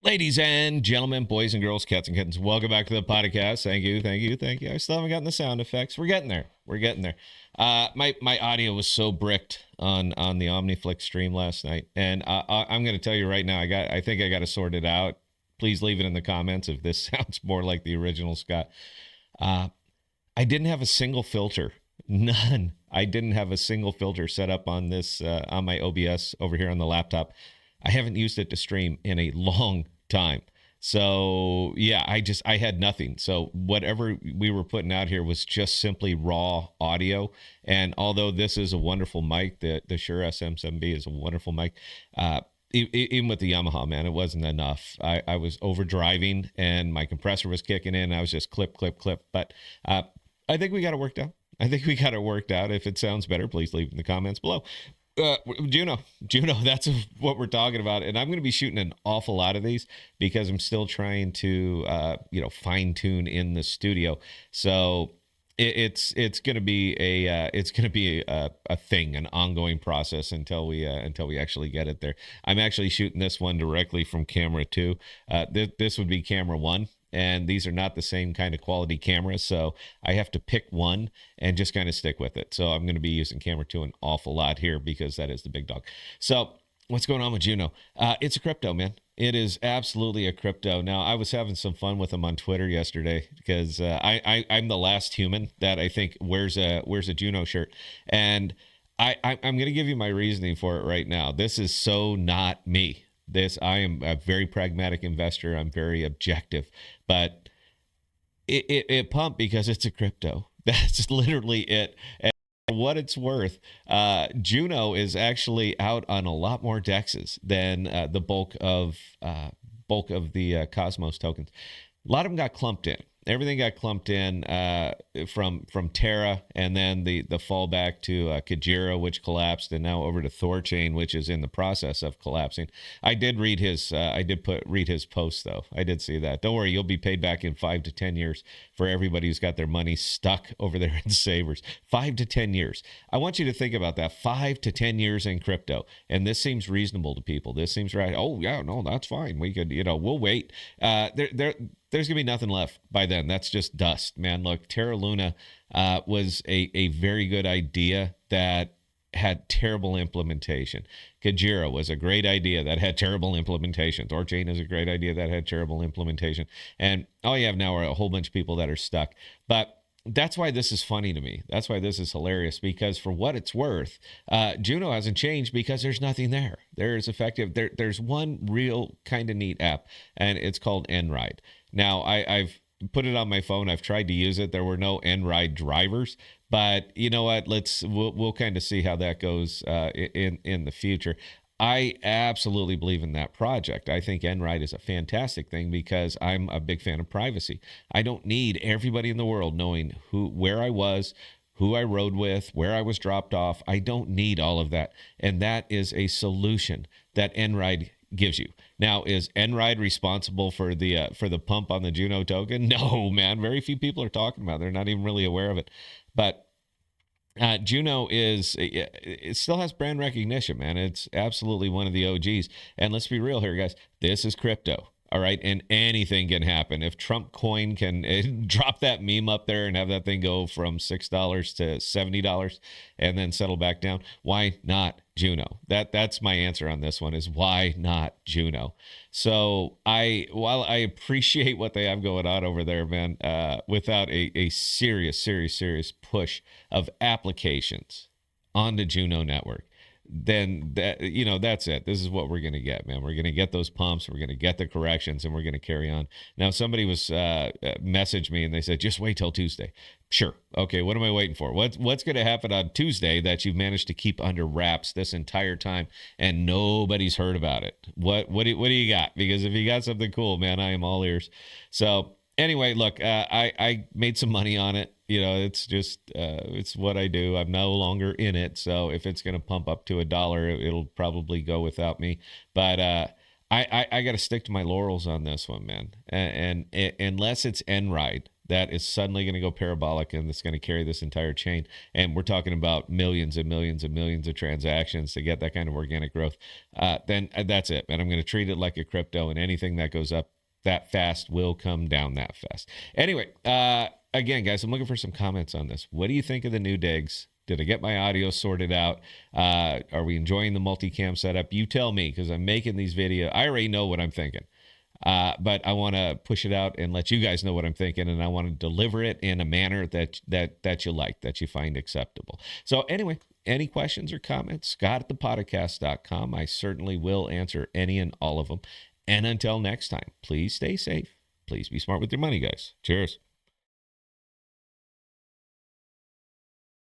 Ladies and gentlemen, boys and girls, cats and kittens, welcome back to the podcast. Thank you, thank you, thank you. I still haven't gotten the sound effects. We're getting there. We're getting there. My audio was so bricked on the OmniFlix stream last night, and I'm going to tell you right now. I think I got to sort it out. Please leave it in the comments if this sounds more like the original Scott. Uh, I didn't have a single filter. None. I didn't have a single filter set up on this on my OBS over here on the laptop. I haven't used it to stream in a long time. So yeah, I had nothing. So whatever we were putting out here was just simply raw audio. And although this is a wonderful mic, the Shure SM7B is a wonderful mic. Even with the Yamaha, man, it wasn't enough. I was overdriving and my compressor was kicking in. I was just clip, clip, clip. But I think we got it worked out. I think we got it worked out. If it sounds better, please leave in the comments below. Juno, that's what we're talking about. And I'm going to be shooting an awful lot of these because I'm still trying to, fine tune in the studio. So it's going to be a thing, an ongoing process until we actually get it there. I'm actually shooting this one directly from camera two. This would be camera one, and these are not the same kind of quality cameras, so I have to pick one and just kind of stick with it. So I'm going to be using camera two an awful lot here because that is the big dog. So what's going on with Juno? It's a crypto, man. It is absolutely a crypto. Now, I was having some fun with him on Twitter yesterday because I'm the last human that I think wears a Juno shirt, and I'm going to give you my reasoning for it right now. This is so not me. I am a very pragmatic investor. I'm very objective, but it pumped because it's a crypto. That's literally it. And for what it's worth, Juno is actually out on a lot more dexes than the bulk of the Cosmos tokens. A lot of them got clumped in. Everything got clumped in from Terra, and then the fallback to Kajira, which collapsed, and now over to Thorchain, which is in the process of collapsing. I did read his read his post though. I did see that. Don't worry, you'll be paid back in 5 to 10 years for everybody who's got their money stuck over there in Savers. 5 to 10 years. I want you to think about that. 5 to 10 years in crypto, and this seems reasonable to people. This seems right. Oh yeah, no, that's fine. We could, we'll wait. There's gonna be nothing left by then. That's just dust, man. Look, Terra Luna was a very good idea that had terrible implementation. Kajira was a great idea that had terrible implementation. Thorchain is a great idea that had terrible implementation. And all you have now are a whole bunch of people that are stuck. But that's why this is funny to me. That's why this is hilarious, because for what it's worth, Juno hasn't changed because there's nothing there. There's there's one real kind of neat app, and it's called Enride. Now, I've put it on my phone. I've tried to use it. There were no Enride drivers, but you know what? We'll kind of see how that goes in the future. I absolutely believe in that project. I think Enride is a fantastic thing because I'm a big fan of privacy. I don't need everybody in the world knowing where I was, who I rode with, where I was dropped off. I don't need all of that. And that is a solution that Enride gives you. Now, is Enride responsible for the pump on the Juno token? No, man. Very few people are talking about it. They're not even really aware of it. But Juno it still has brand recognition, man. It's absolutely one of the OGs. And let's be real here, guys. This is crypto. All right. And anything can happen. If Trump coin can drop that meme up there and have that thing go from $6 to $70 and then settle back down, why not Juno? That's my answer on this one, is why not Juno? So while I appreciate what they have going on over there, man, without a serious push of applications on the Juno network, then that's it. This is what we're going to get, man. We're going to get those pumps, we're going to get the corrections, and we're going to carry on. Now, somebody was messaged me and they said, just wait till Tuesday. Sure. Okay, what am I waiting for? What's going to happen on Tuesday that you've managed to keep under wraps this entire time and nobody's heard about it? What do you got? Because if you got something cool, man, I am all ears. So anyway, look, I made some money on it. It's just it's what I do. I'm no longer in it, so if it's going to pump up to $1, it'll probably go without me. But I got to stick to my laurels on this one, man. And unless it's Enride that is suddenly going to go parabolic and it's going to carry this entire chain. And we're talking about millions and millions and millions of transactions to get that kind of organic growth. Then that's it. And I'm going to treat it like a crypto, and anything that goes up that fast will come down that fast. Anyway, again, guys, I'm looking for some comments on this. What do you think of the new digs? Did I get my audio sorted out? Are we enjoying the multicam setup? You tell me, because I'm making these videos. I already know what I'm thinking. But I want to push it out and let you guys know what I'm thinking, and I want to deliver it in a manner that you like, that you find acceptable. So anyway, any questions or comments, scott@thepodcast.com. I certainly will answer any and all of them. And until next time, please stay safe. Please be smart with your money, guys. Cheers.